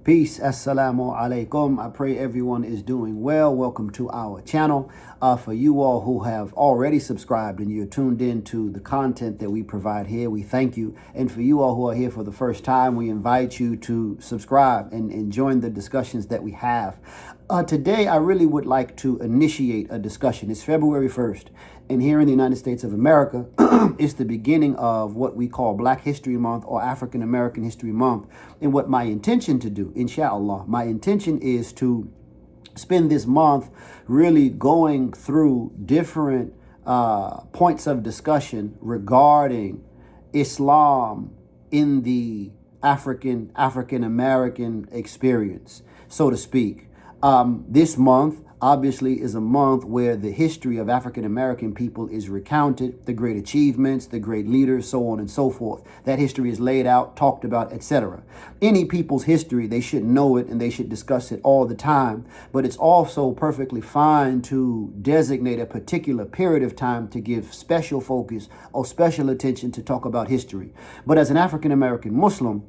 Peace, assalamu alaikum. I pray everyone is doing well. Welcome to our channel. For you all who have already subscribed and you're tuned in to the content that we provide here, we thank you. And for you all who are here for the first time, we invite you to subscribe and join the discussions that we have. Today, I really would like to initiate a discussion. It's February 1st. And here in the United States of America, it's the beginning of what we call Black History Month or African American History Month. And what my intention to do, inshallah, my intention is to spend this month really going through different points of discussion regarding Islam in the African American experience, so to speak. This month obviously is a month where the history of African American people is recounted, the great achievements, the great leaders, so on and so forth. That history is laid out, talked about, etc. Any people's history, they should know it and they should discuss it all the time. But it's also perfectly fine to designate a particular period of time to give special focus or special attention to talk about history. But as an African American Muslim,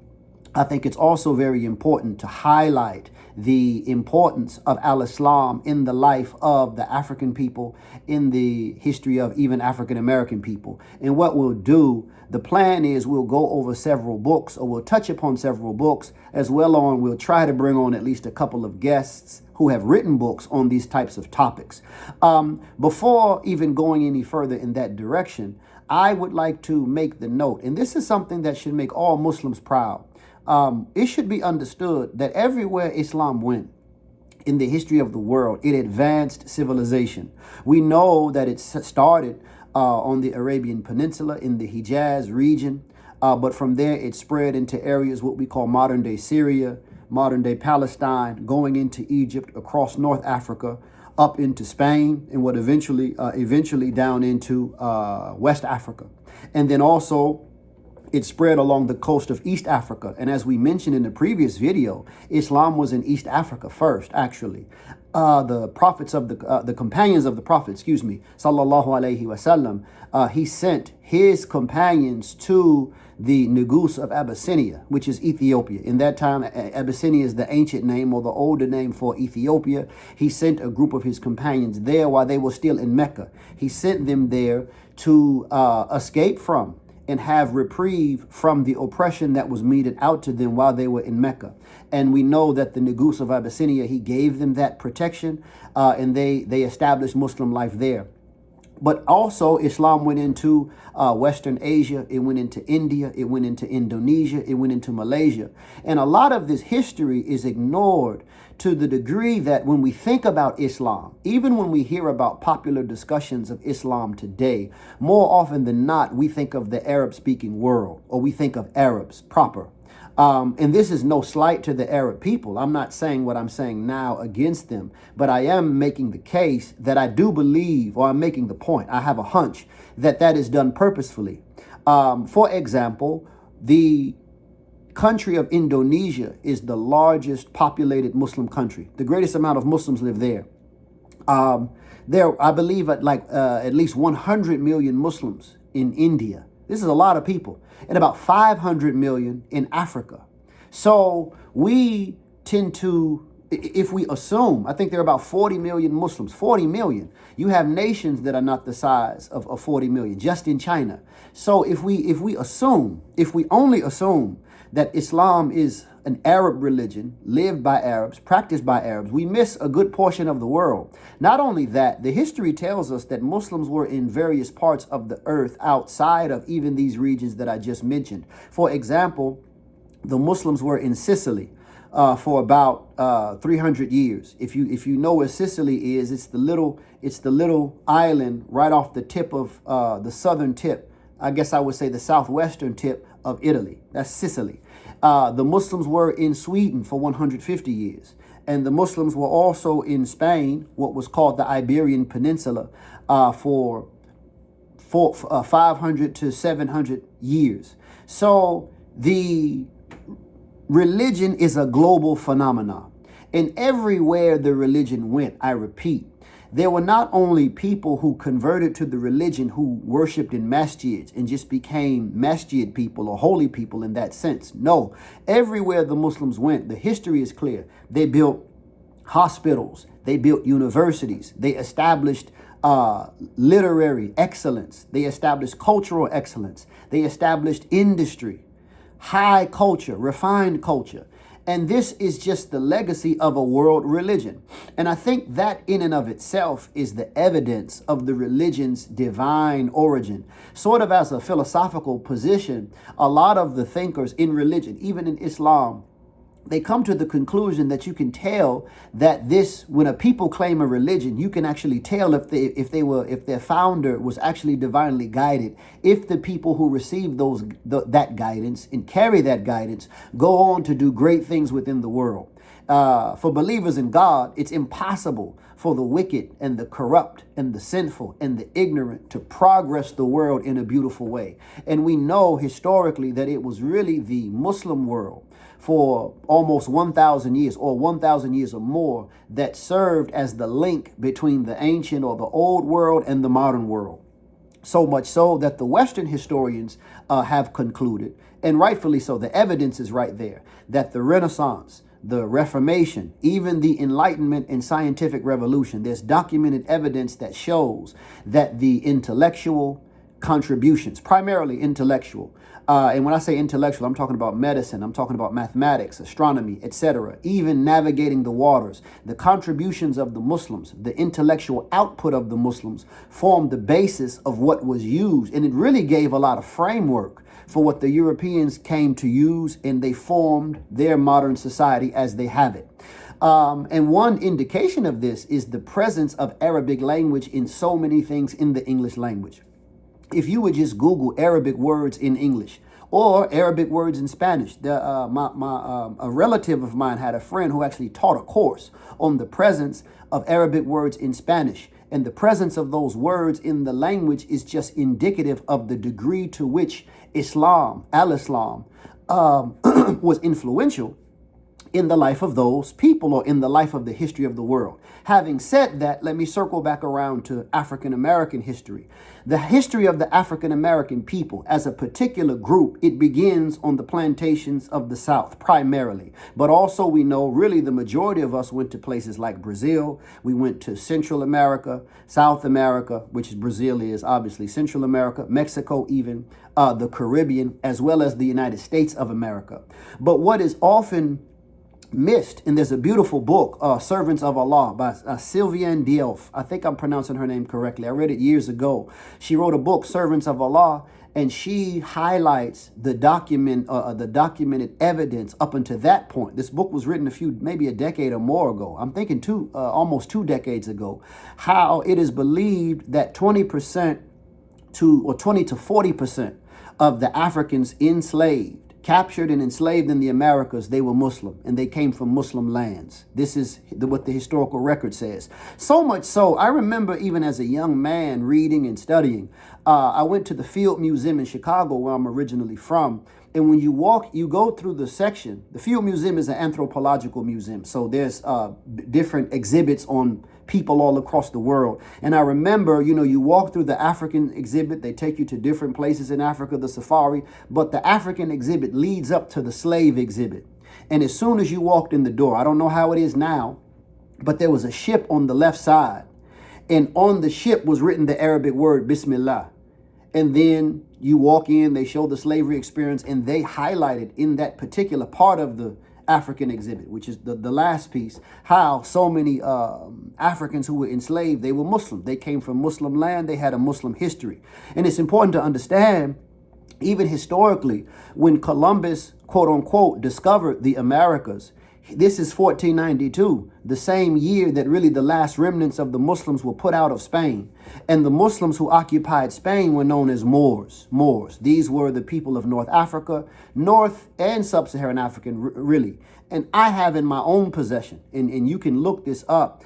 I think it's also very important to highlight the importance of al-Islam in the life of the African people, in the history of even African American people. And what we'll do, the plan is we'll go over several books, or we'll touch upon several books, as well on we'll try to bring on at least a couple of guests who have written books on these types of topics. Before even going any further in that direction, I would like to make the note, and this is something that should make all Muslims proud. It should be understood that everywhere Islam went in the history of the world, it advanced civilization. We know that it started on the Arabian Peninsula in the Hijaz region, but from there it spread into areas what we call modern-day Syria, modern-day Palestine, going into Egypt, across North Africa, up into Spain, and what eventually down into West Africa. And then also it spread along the coast of East Africa. And as we mentioned in the previous video, Islam was in East Africa first, actually. The prophets of the companions of the Prophet, sallallahu alaihi wasallam, he sent his companions to the Negus of Abyssinia, which is Ethiopia. In that time, Abyssinia is the ancient name or the older name for Ethiopia. He sent a group of his companions there while they were still in Mecca. He sent them there to escape from and have reprieve from the oppression that was meted out to them while they were in Mecca. And we know that the Negus of Abyssinia, he gave them that protection, and they established Muslim life there. But also Islam went into Western Asia, it went into India, it went into Indonesia, it went into Malaysia. And a lot of this history is ignored to the degree that when we think about Islam, even when we hear about popular discussions of Islam today, more often than not, we think of the Arab-speaking world, or we think of Arabs proper. And this is no slight to the Arab people. I'm not saying what I'm saying now against them, but I am making the case that I do believe, or I'm making the point, I have a hunch that that is done purposefully. For example, the country of Indonesia is the largest populated Muslim country. The greatest amount of Muslims live there. I believe, at least 100 million Muslims in India. This is a lot of people. And about 500 million in Africa. So we tend to, if we assume, I think there are about 40 million Muslims, 40 million. You have nations that are not the size of 40 million, just in China. So if we only assume that Islam is an Arab religion, lived by Arabs, practiced by Arabs, we miss a good portion of the world. Not only that, the history tells us that Muslims were in various parts of the earth outside of even these regions that I just mentioned. For example, the Muslims were in Sicily for about 300 years. If you know where Sicily is, it's the little island right off the tip of the southern tip. I guess I would say the southwestern tip of Italy. That's Sicily. The Muslims were in Sweden for 150 years. And the Muslims were also in Spain, what was called the Iberian Peninsula, for 500 to 700 years. So the religion is a global phenomenon. And everywhere the religion went, I repeat, there were not only people who converted to the religion who worshiped in masjids and just became masjid people or holy people in that sense. No, everywhere the Muslims went, the history is clear. They built hospitals, they built universities, they established literary excellence, they established cultural excellence, they established industry, high culture, refined culture. And this is just the legacy of a world religion. And I think that in and of itself is the evidence of the religion's divine origin. Sort of as a philosophical position, a lot of the thinkers in religion, even in Islam, they come to the conclusion that you can tell that when a people claim a religion, you can actually tell if their founder was actually divinely guided, if the people who receive that guidance and carry that guidance go on to do great things within the world. For believers in God, it's impossible for the wicked and the corrupt and the sinful and the ignorant to progress the world in a beautiful way. And we know historically that it was really the Muslim world for almost 1,000 years or 1,000 years or more that served as the link between the ancient or the old world and the modern world. So much so that the Western historians have concluded, and rightfully so, the evidence is right there, that the Renaissance, the Reformation, even the Enlightenment and scientific revolution, there's documented evidence that shows that the intellectual contributions, primarily intellectual, and when I say intellectual, I'm talking about medicine, I'm talking about mathematics, astronomy, etc., even navigating the waters. The contributions of the Muslims, the intellectual output of the Muslims formed the basis of what was used. And it really gave a lot of framework for what the Europeans came to use, and they formed their modern society as they have it. And one indication of this is the presence of Arabic language in so many things in the English language. If you would just Google Arabic words in English or Arabic words in Spanish, a relative of mine had a friend who actually taught a course on the presence of Arabic words in Spanish. And the presence of those words in the language is just indicative of the degree to which Al-Islam, was influential in the life of those people or in the life of the history of the world. Having said that, let me circle back around to African American history. The history of the African American people as a particular group, it begins on the plantations of the South primarily. But also we know really the majority of us went to places like Brazil. We went to Central America, South America, which is Brazil is obviously Central America, Mexico even, the Caribbean, as well as the United States of America. But what is often missed, and there's a beautiful book, Servants of Allah by Sylviane Diouf. I think I'm pronouncing her name correctly. I read it years ago. She wrote a book, Servants of Allah, and she highlights the documented evidence up until that point. This book was written maybe a decade or more ago. I'm thinking almost 2 decades ago. How it is believed that 20% to 40% of the Africans captured and enslaved in the Americas, they were Muslim and they came from Muslim lands. This is what the historical record says. So much so, I remember even as a young man reading and studying, I went to the Field Museum in Chicago, where I'm originally from. And when you go through the section, the Field Museum is an anthropological museum. So there's different exhibits on people all across the world. And I remember, you walk through the African exhibit, they take you to different places in Africa, the safari, but the African exhibit leads up to the slave exhibit. And as soon as you walked in the door, I don't know how it is now, but there was a ship on the left side. And on the ship was written the Arabic word, Bismillah. And then you walk in, they show the slavery experience, and they highlighted in that particular part of the African exhibit, which is the last piece, how so many Africans who were enslaved, they were Muslim. They came from Muslim land. They had a Muslim history. And it's important to understand, even historically, when Columbus, quote unquote, discovered the Americas, this is 1492, the same year that really the last remnants of the Muslims were put out of Spain. And the Muslims who occupied Spain were known as Moors. These were the people of North Africa, North and Sub-Saharan African, really. And I have in my own possession, and you can look this up,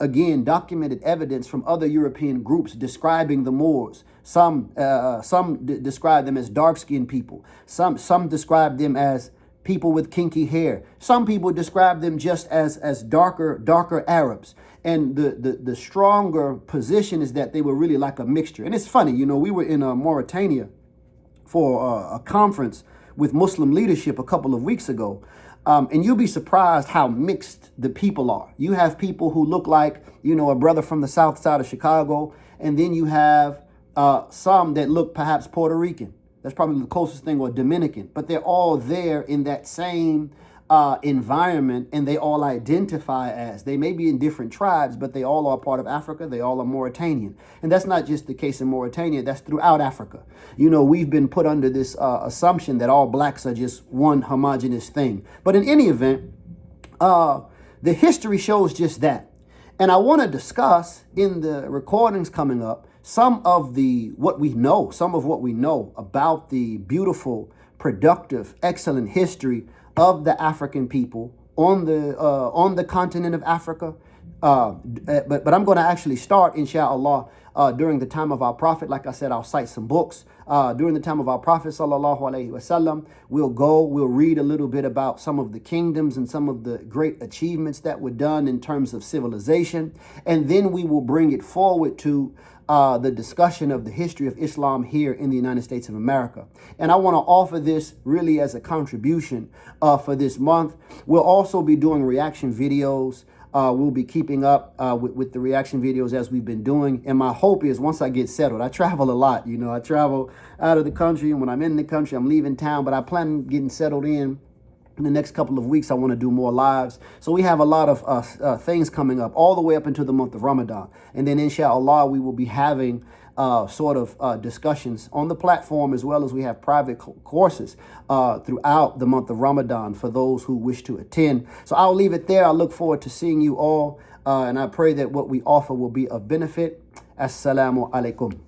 again, documented evidence from other European groups describing the Moors. Some describe them as dark-skinned people. Some describe them as people with kinky hair. Some people describe them just as darker Arabs. And the stronger position is that they were really like a mixture. And it's funny, you know, we were in Mauritania for a conference with Muslim leadership a couple of weeks ago. And you'll be surprised how mixed the people are. You have people who look like, you know, a brother from the south side of Chicago. And then you have some that look perhaps Puerto Rican. That's probably the closest thing, or Dominican. But they're all there in that same environment, and they all identify as, they may be in different tribes, but they all are part of Africa. They all are Mauritanian. And that's not just the case in Mauritania. That's throughout Africa. You know, we've been put under this assumption that all blacks are just one homogenous thing. But in any event, the history shows just that. And I want to discuss in the recordings coming up some of what we know about the beautiful, productive, excellent history of the African people on the continent of Africa. But I'm going to actually start, inshallah, during the time of our Prophet. Like I said, I'll cite some books. During the time of our Prophet, sallallahu alaihi wasallam, we'll read a little bit about some of the kingdoms and some of the great achievements that were done in terms of civilization. And then we will bring it forward to the discussion of the history of Islam here in the United States of America. And I want to offer this really as a contribution for this month. We'll also be doing reaction videos. We'll be keeping up with the reaction videos as we've been doing. And my hope is, once I get settled, I travel a lot. You know, I travel out of the country, and when I'm in the country, I'm leaving town, but I plan on getting settled in the next couple of weeks. I want to do more lives. So we have a lot of things coming up all the way up into the month of Ramadan. And then inshallah, we will be having discussions on the platform, as well as we have private courses throughout the month of Ramadan for those who wish to attend. So I'll leave it there. I look forward to seeing you all. And I pray that what we offer will be of benefit. Assalamu alaikum.